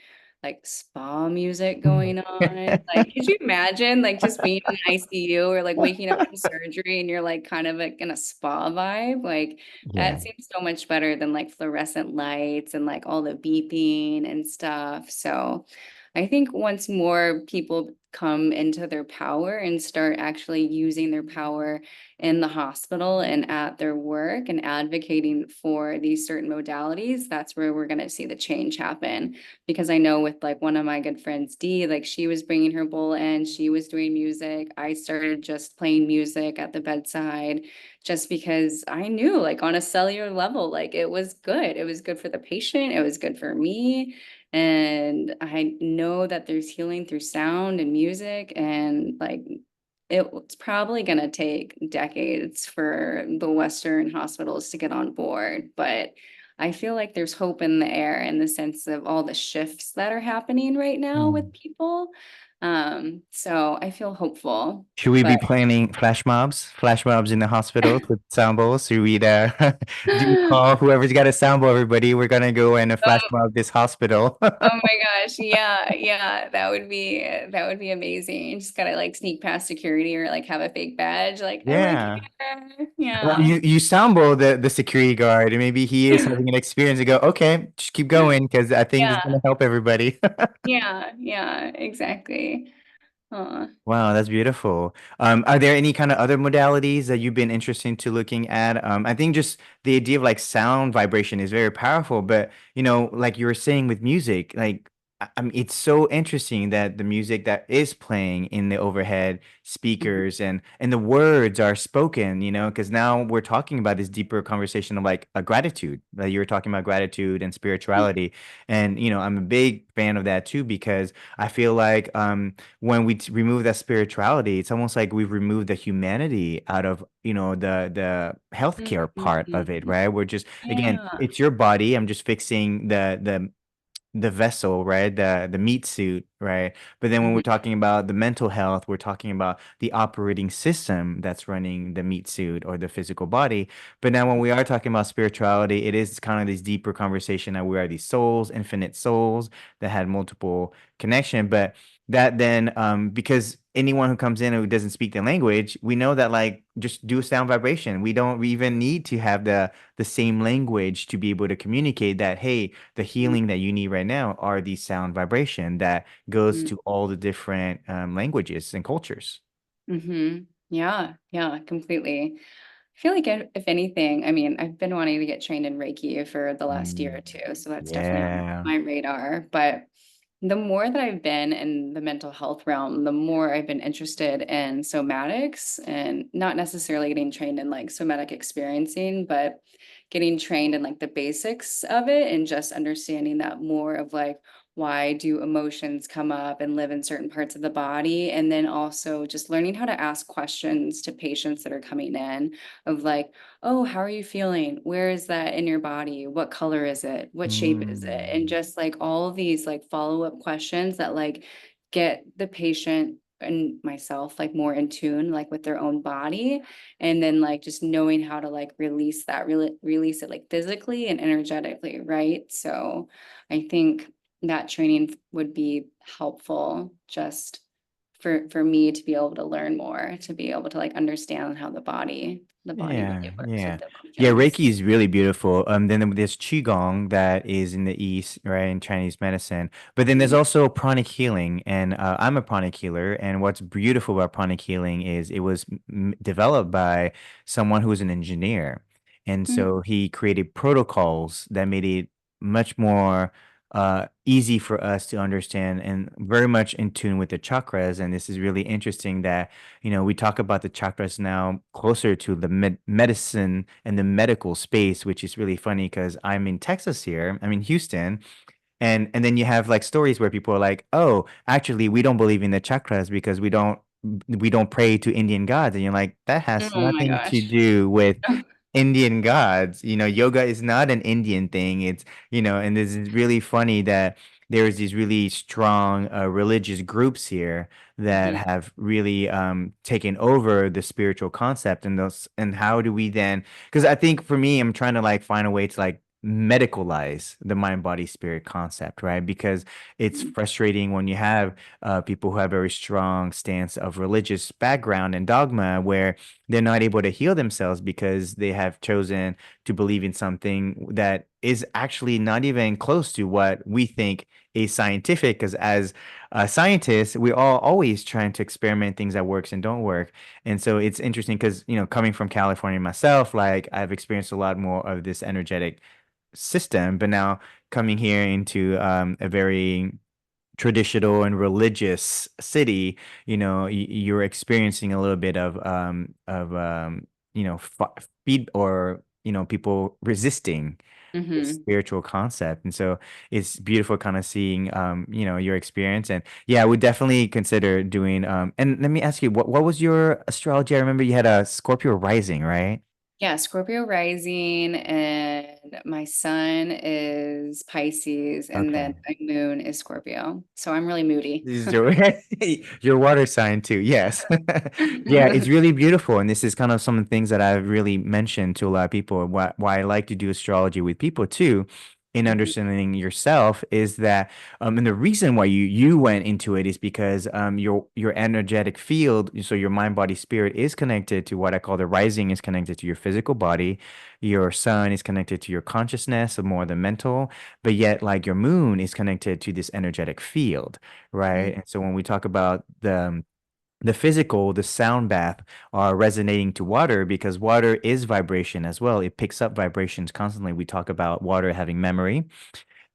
spa music going on? Like, could you imagine like just being in ICU or like waking up from surgery and you're like kind of like in a spa vibe? Like Yeah. that seems so much better than like fluorescent lights and like all the beeping and stuff. So I think once more people come into their power and start actually using their power in the hospital and at their work and advocating for these certain modalities, that's where we're going to see the change happen. Because I know with like one of my good friends, Dee, like she was bringing her bowl in, she was doing music. I started just playing music at the bedside just because I knew, like, on a cellular level, like it was good. It was good for the patient, it was good for me. And I know that there's healing through sound and music, and like it's probably going to take decades for the Western hospitals to get on board. But I feel like there's hope in the air in the sense of all the shifts that are happening right now Mm. with people. So I feel hopeful. Should we be But planning flash mobs in the hospitals with sound bowls? Should we do we call whoever's got a sound bowl, everybody? We're gonna go and flash oh, mob this hospital. oh my gosh, yeah, yeah, that would be amazing. You just gotta like sneak past security or like have a fake badge, like I work Yeah. here. Or Yeah, you sound bowl the security guard, and maybe he is having an experience and go, okay, just keep going because I think it's yeah, gonna help everybody. yeah, yeah, exactly. Wow, that's beautiful. Are there any kind of other modalities that you've been interested to looking at? I think just the idea of like sound vibration is very powerful, but like you were saying with music, like I mean, it's so interesting that the music that is playing in the overhead Mhm, speakers and the words are spoken, because now we're talking about this deeper conversation of like a gratitude. Like you were talking about gratitude and spirituality, and I'm a big fan of that too because I feel like when we remove that spirituality, it's almost like we've removed the humanity out of, the healthcare part of it, mhm. right? We're just, again, Yeah. it's your body. I'm just fixing the vessel, right? The meat suit, right? But then when we're Mhm, talking about the mental health, we're talking about the operating system that's running the meat suit or the physical body. But now when we are talking about spirituality, it is kind of this deeper conversation that we are these souls, infinite souls that had multiple connection. But that then because anyone who comes in who doesn't speak the language, we know that like just do a sound vibration. We don't even need to have the same language to be able to communicate that, hey, the healing that you need right now are these sound vibration that goes mhm, to all the different languages and cultures. mhm. Yeah, yeah, completely. I feel like if anything, I mean, I've been wanting to get trained in Reiki for the last year Mm, or two, so that's definitely on yeah. my radar. But the more that I've been in the mental health realm, the more I've been interested in somatics and not necessarily getting trained in like somatic experiencing, but getting trained in like the basics of it and just understanding that more of like why do emotions come up and live in certain parts of the body, and then also just learning how to ask questions to patients that are coming in of like, oh, how are you feeling? Where is that in your body? What color is it? What shape is it? And Mm, just like all of these like follow-up questions that like get the patient and myself like more in tune like with their own body, and then like just knowing how to like release that release it like physically and energetically, right? So I think that training would be helpful just for me to be able to learn more, to be able to like understand how the body yeah, really works with yeah. the Yeah, emotions. Reiki is really beautiful. Then there's Qigong that is in the East, right, in Chinese medicine. But then there's Mhm, also pranic healing, and I'm a pranic healer. And what's beautiful about pranic healing is it was developed by someone who was an engineer, and mm, so he created protocols that made it much more easy for us to understand and very much in tune with the chakras. And this is really interesting that we talk about the chakras now closer to the medicine and the medical space, which is really funny because I'm in Texas here. I'm in Houston, and then you have like stories where people are like, "Oh, actually, we don't believe in the chakras because we don't pray to Indian gods." And you're like, "That has oh my nothing to gosh. do with Indian gods. Yoga is not an Indian thing. And this is really funny that there's these really strong religious groups here that Mhm, have really taken over the spiritual concept and how do we then, because I think for me, I'm trying to like find a way to like medicalize the mind body spirit concept, right? Because it's mhm, frustrating when you have people who have very strong stance of religious background and dogma where they're not able to heal themselves because they have chosen to believe in something that is actually not even close to what we think is scientific. Because as scientists, we're all always trying to experiment things that works and don't work. And so it's interesting because, coming from California myself, like I've experienced a lot more of this energetic system, but now coming here into a very traditional and religious city, you're experiencing a little bit of feed or people resisting this Hmm. spiritual concept. And so it's beautiful kind of seeing your experience. And yeah, I would definitely consider doing and let me ask you, what was your astrology? I remember you had a Scorpio rising, right? Yeah, Scorpio rising, and my sun is Pisces, and then Okay. my moon is Scorpio. So I'm really moody. This is your your water sign too. Yes. Yeah, it's really beautiful. And this is kind of some of the things that I've really mentioned to a lot of people. Why I like to do astrology with people too, in Mhm, understanding yourself is that and the reason why you went into it is because your energetic field, so your mind, body, spirit is connected to what I call the rising is connected to your physical body, your sun is connected to your consciousness, so more the mental, but yet like your moon is connected to this energetic field, right? mhm, And so when we talk about the physical, the sound bath are resonating to water because water is vibration as well. It picks up vibrations constantly. We talk about water having memory.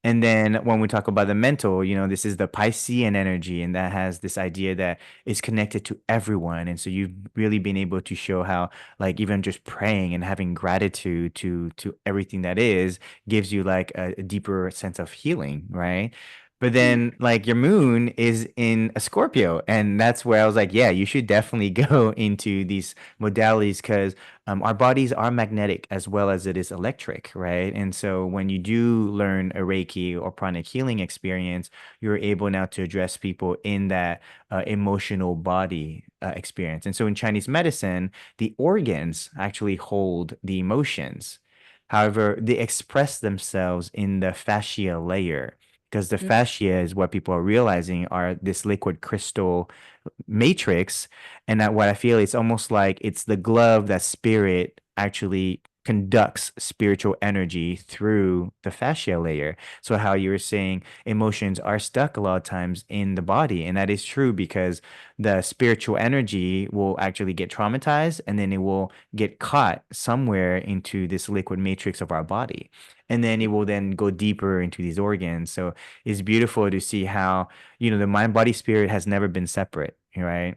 And then when we talk about the mental, this is the Piscean energy, and that has this idea that is connected to everyone. And so you've really been able to show how, like, even just praying and having gratitude to everything that is gives you like a deeper sense of healing, right? But mhm. then, like, your moon is in a Scorpio, and that's where I was like, yeah, you should definitely go into these modalities because our bodies are magnetic as well as it is electric, right? And so when you do learn a Reiki or pranic healing experience, you're able now to address people in that emotional body experience. And so in Chinese medicine, the organs actually hold the emotions. However, they express themselves in the fascia layer because the fascia is what people are realizing are this liquid crystal matrix. And that what I feel it's almost like it's the glove that spirit actually conducts spiritual energy through the fascia layer. So how you were saying emotions are stuck a lot of times in the body. And that is true because the spiritual energy will actually get traumatized and then it will get caught somewhere into this liquid matrix of our body. And then it will then go deeper into these organs. So it's beautiful to see how the mind, body, spirit has never been separate, right?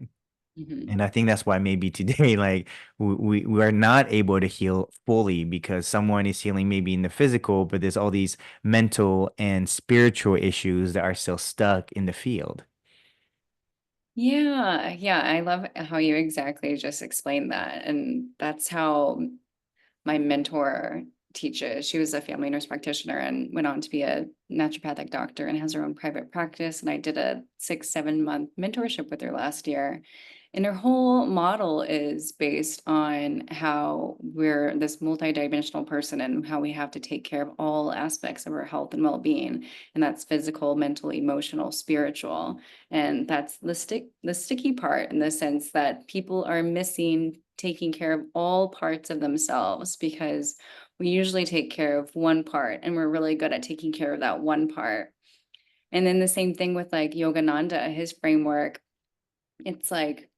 Mhm. And I think that's why maybe today, like we are not able to heal fully because someone is healing maybe in the physical, but there's all these mental and spiritual issues that are still stuck in the field. Yeah, yeah, I love how you exactly just explained that. And that's how my mentor teaches. She was a family nurse practitioner and went on to be a naturopathic doctor and has her own private practice. And I did a 6, 7 month mentorship with her last year. And her whole model is based on how we're this multidimensional person and how we have to take care of all aspects of our health and well-being. And that's physical, mental, emotional, spiritual. And that's the sticky part in the sense that people are missing taking care of all parts of themselves because we usually take care of one part and we're really good at taking care of that one part. And then the same thing with like Yogananda, his framework, it's like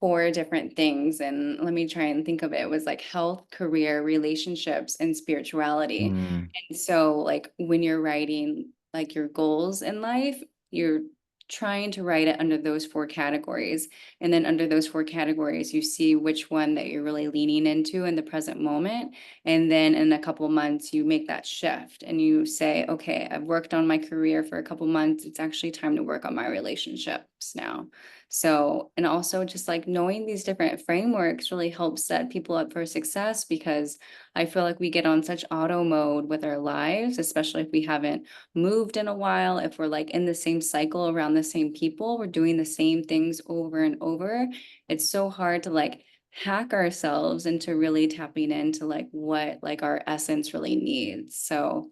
4 different things. And let me try and think of it. It was like health, career, relationships, and spirituality. Mm, And so, like, when you're writing like your goals in life, you're trying to write it under those 4 categories. And then under those 4 categories, you see which one that you're really leaning into in the present moment. And then in a couple months, you make that shift and you say, okay, I've worked on my career for a couple months. It's actually time to work on my relationships now. So, and also just like knowing these different frameworks really helps set people up for success because I feel like we get on such auto mode with our lives, especially if we haven't moved in a while, if we're like in the same cycle around the same people, we're doing the same things over and over. It's so hard to like hack ourselves into really tapping into like what like our essence really needs. So,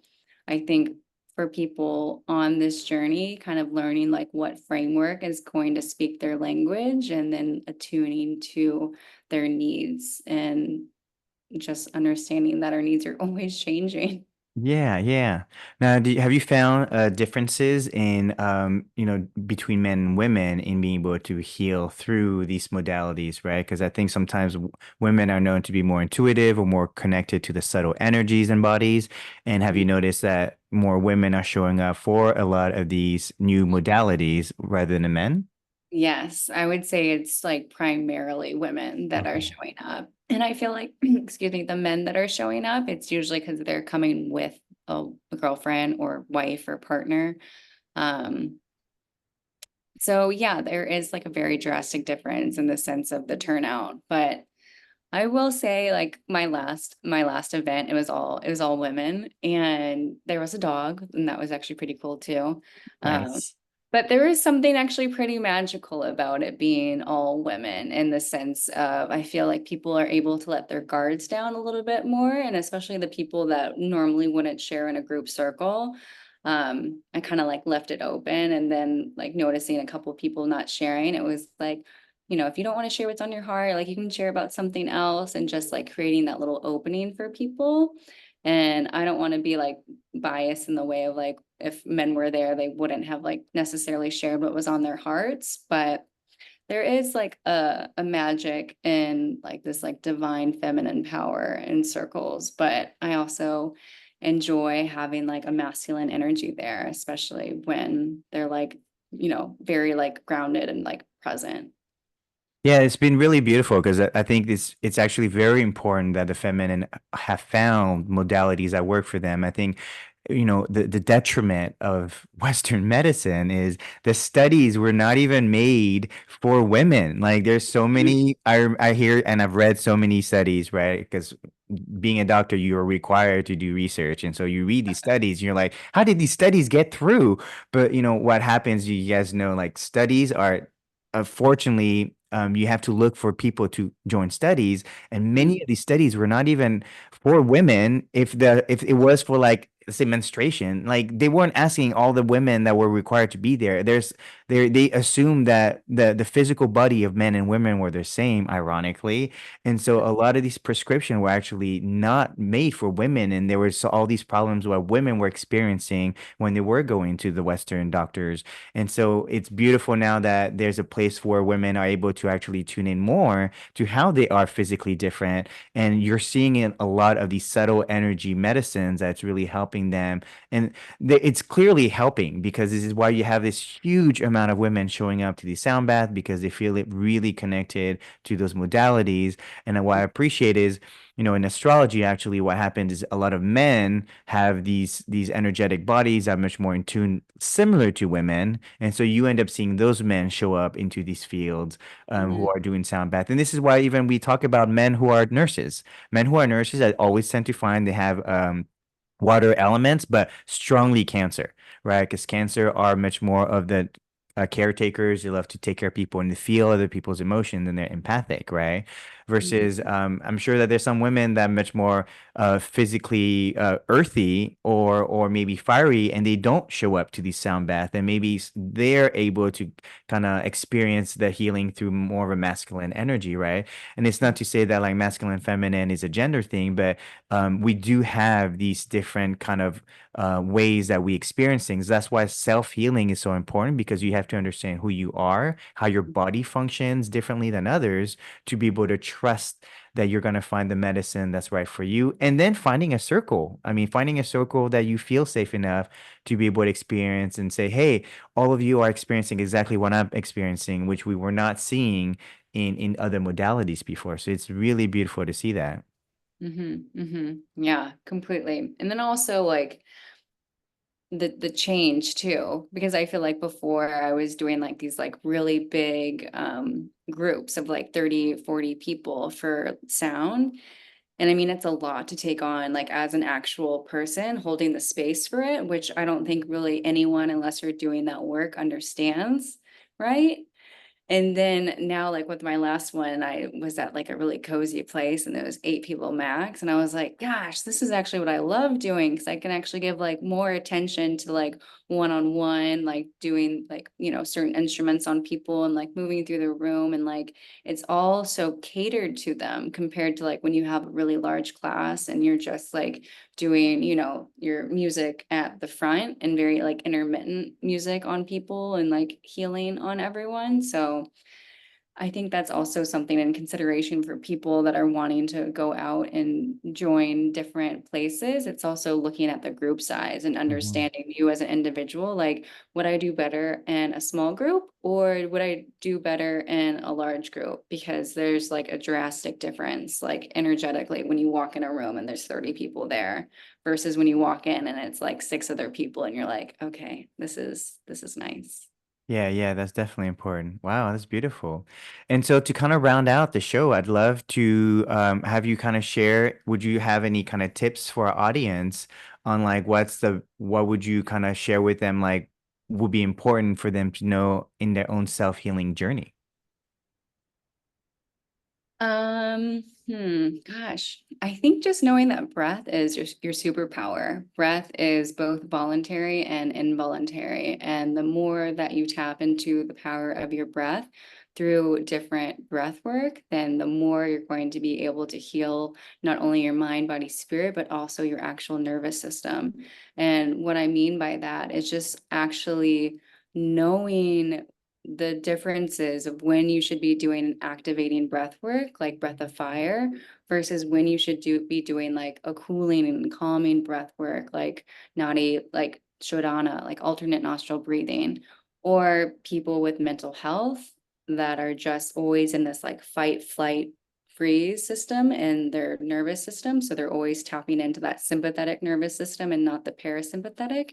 I think for people on this journey, kind of learning like what framework is going to speak their language and then attuning to their needs and just understanding that our needs are always changing. Yeah, yeah. Now, have you found differences in, between men and women in being able to heal through these modalities, right? Because I think sometimes women are known to be more intuitive or more connected to the subtle energies and bodies. And have you noticed that more women are showing up for a lot of these new modalities rather than the men? Yes, I would say it's like primarily women that are Okay. showing up. And I feel like, excuse me, the men that are showing up, it's usually because they're coming with a girlfriend or wife or partner. Um, so yeah, there is like a very drastic difference in the sense of the turnout. But I will say, like my last event, it was all women, and there was a dog, and that was actually pretty cool too. Um, Nice. but there is something actually pretty magical about it being all women in the sense of I feel like people are able to let their guards down a little bit more, and especially the people that normally wouldn't share in a group circle. I kind of like left it open, and then like noticing a couple people not sharing, it was like, if you don't want to share what's on your heart, like you can share about something else and just like creating that little opening for people. And I don't want to be like biased in the way of like if men were there, they wouldn't have like necessarily shared what was on their hearts. But there is like a magic in like this like divine feminine power in circles. But I also enjoy having like a masculine energy there, especially when they're like, very like grounded and like present. Yeah, it's been really beautiful because I think it's actually very important that the feminine have found modalities that work for them. I think, the detriment of Western medicine is the studies were not even made for women. Like there's so many, I hear and I've read so many studies, right? Because being a doctor, you are required to do research. And so you read these studies, and you're like, how did these studies get through? But what happens, you guys know, like studies are unfortunately, you have to look for people to join studies, and Mhm. many of these studies were not even for women. If it was for like let's say menstruation, like they weren't asking all the women that were required to be there. They assumed that the physical body of men and women were the same, ironically, and so a lot of these prescriptions were actually not made for women, and there was all these problems what women were experiencing when they were going to the Western doctors. And so it's beautiful now that there's a place where women are able to actually tune in more to how they are physically different. And you're seeing in a lot of these subtle energy medicines that's really helping them. And it's clearly helping because this is why you have this huge amount of women showing up to the sound bath because they feel it really connected to those modalities. And what I appreciate is, in astrology, actually, what happens is a lot of men have these energetic bodies that are much more in tune, similar to women, and so you end up seeing those men show up into these fields, who Mhm. are doing sound bath. And this is why even we talk about men who are nurses. Men who are nurses, I always tend to find they have water elements, but strongly cancer, right? Because cancer are much more of the caretakers. They love to take care of people and to feel other people's emotions, and they're empathic, right? Mhm. Versus, I'm sure that there's some women that are much more physically earthy or maybe fiery, and they don't show up to the sound bath, and maybe they're able to kind of experience the healing through more of a masculine energy, right? And it's not to say that like masculine, feminine is a gender thing, but we do have these different kind of ways that we experience things. That's why self-healing is so important because you have to understand who you are, how your body functions differently than others to be able to trust that you're going to find the medicine that's right for you. And then finding a circle. I mean, finding a circle that you feel safe enough to be able to experience and say, hey, all of you are experiencing exactly what I'm experiencing, which we were not seeing in other modalities before. So it's really beautiful to see that. Mhm. Mhm. Yeah, completely. And then also like the change too, because I feel like before I was doing like these like really big groups of like 30, 40 people for sound. And I mean, it's a lot to take on, like as an actual person holding the space for it, which I don't think really anyone, unless you're doing that work, understands, right? And then now, like with my last one, I was at like a really cozy place and there was 8 people max. And I was like, gosh, this is actually what I love doing because I can actually give like more attention to like one-on-one, like doing like, certain instruments on people and like moving through the room. And like it's all so catered to them compared to like when you have a really large class and you're just like doing, your music at the front and very like intermittent music on people and like healing on everyone. So I think that's also something in consideration for people that are wanting to go out and join different places. It's also looking at the group size and Mhm. understanding you as an individual. Like, would I do better in a small group or would I do better in a large group? Because there's like a drastic difference, like energetically, when you walk in a room and there's 30 people there versus when you walk in and it's like 6 other people and you're like, okay, this is nice. Yeah, yeah, that's definitely important. Wow, that's beautiful. And so to kind of round out the show, I'd love to have you kind of share, would you have any kind of tips for our audience on like what would you kind of share with them like would be important for them to know in their own self-healing journey? Gosh, I think just knowing that breath is your superpower. Breath is both voluntary and involuntary. And the more that you tap into the power of your breath through different breath work, then the more you're going to be able to heal not only your mind, body, spirit, but also your actual nervous system. And what I mean by that is just actually knowing the differences of when you should be doing activating breath work, like breath of fire, versus when you should be doing like a cooling and calming breath work, like nadi, like shodhana, like alternate nostril breathing, or people with mental health that are just always in this like fight, flight, freeze system in their nervous system. So they're always tapping into that sympathetic nervous system and not the parasympathetic.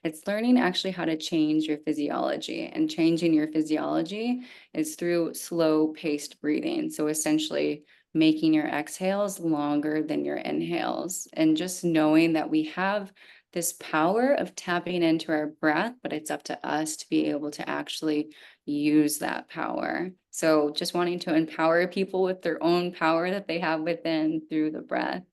It's learning actually how to change your physiology, and changing your physiology is through slow paced breathing. So essentially making your exhales longer than your inhales, and just knowing that we have this power of tapping into our breath, but it's up to us to be able to actually use that power. So just wanting to empower people with their own power that they have within through the breath.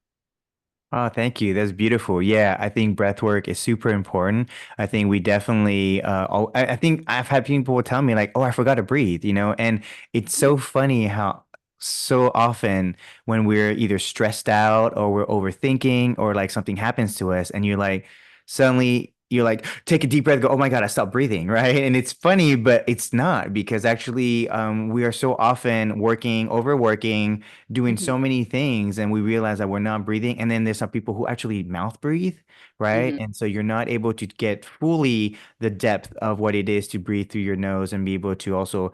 Oh, thank you. That's beautiful. Yeah, I think breath work is super important. I think we definitely, I think I've had people tell me like, oh, I forgot to breathe, and it's so funny how so often when we're either stressed out or we're overthinking or like something happens to us and you're like, suddenly you're like, take a deep breath, go, oh my God, I stopped breathing, right? And it's funny, but it's not because actually we are so often working, overworking, doing Mhm, so many things and we realize that we're not breathing. And then there's some people who actually mouth breathe, right? mhm. And so you're not able to get fully the depth of what it is to breathe through your nose and be able to also,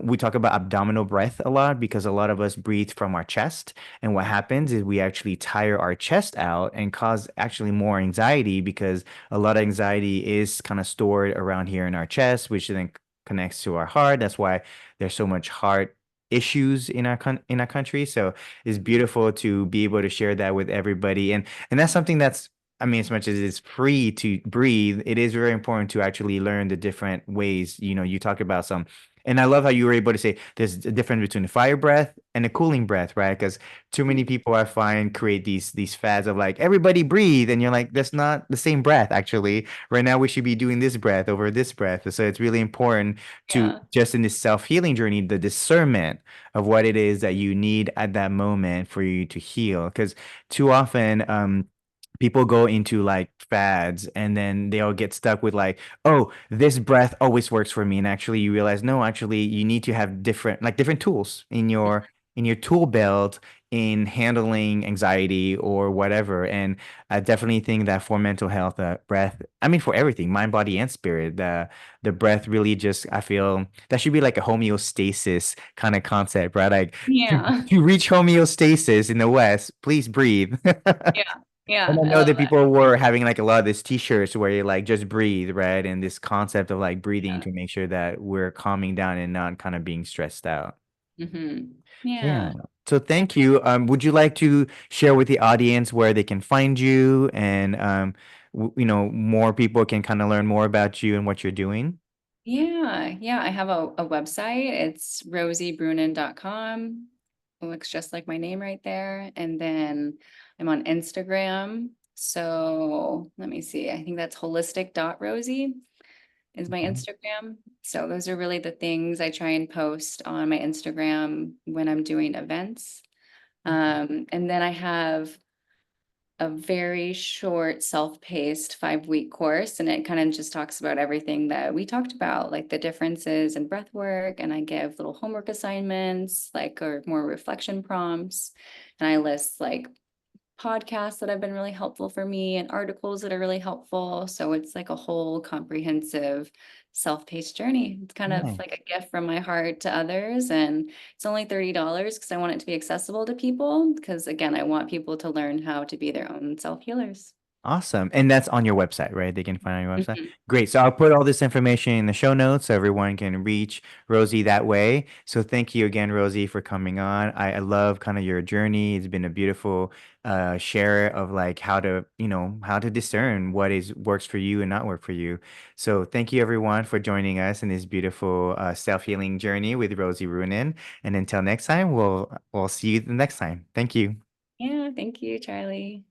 we talk about abdominal breath a lot because a lot of us breathe from our chest. And what happens is we actually tire our chest out and cause actually more anxiety because a lot of anxiety is kind of stored around here in our chest, which then connects to our heart. That's why there's so much heart issues in in our country. So it's beautiful to be able to share that with everybody. And that's something that's I mean, as much as it's free to breathe, it is very important to actually learn the different ways. You talk about some, and I love how you were able to say there's a difference between a fire breath and a cooling breath, right? Because too many people I find create these fads of like everybody breathe, and you're like, that's not the same breath, actually. Right now we should be doing this breath over this breath. So it's really important to Yeah. just in this self-healing journey, the discernment of what it is that you need at that moment for you to heal. Because too often, people go into like fads and then they'll get stuck with like, oh, this breath always works for me. And actually you realize, no, actually you need to have different tools in your tool belt in handling anxiety or whatever. And I definitely think that for mental health, breath, I mean, for everything, mind, body, and spirit, the breath really just, I feel that should be like a homeostasis kind of concept, right? Like Yeah. to reach homeostasis in the West, please breathe. Yeah. Yeah. And I I know love that that. people were having like a lot of these t-shirts where you like just breathe, right? And this concept of like breathing Yeah. to make sure that we're calming down and not kind of being stressed out. Yeah. Yeah. So thank you. Would you like to share with the audience where they can find you and more people can kind of learn more about you and what you're doing? Yeah, I have a website. It's rosiebrunin.com. It looks just like my name right there. And then I'm on Instagram. So let me see. I think that's holistic.rosie is my Mhm. Instagram. So those are really the things I try and post on my Instagram when I'm doing events. And then I have a very short, self-paced 5-week course, and it kind of just talks about everything that we talked about, like the differences in breath work, and I give little homework assignments, like or more reflection prompts, and I list like podcasts that have been really helpful for me and articles that are really helpful. So it's like a whole comprehensive self-paced journey. It's kind of Nice. like a gift from my heart to others. And it's only $30 because I want it to be accessible to people. Because again, I want people to learn how to be their own self-healers. Awesome. And that's on your website, right? They can find on your website. Mhm. Great. So I'll put all this information in the show notes so everyone can reach Rosie that way. So thank you again, Rosie, for coming on. I love kind of your journey. It's been a beautiful share of like how to, how to discern what is works for you and not work for you. So thank you everyone for joining us in this beautiful self-healing journey with Rosie Brunin. And until next time, we'll see you the next time. Thank you. Yeah, thank you, Charlie.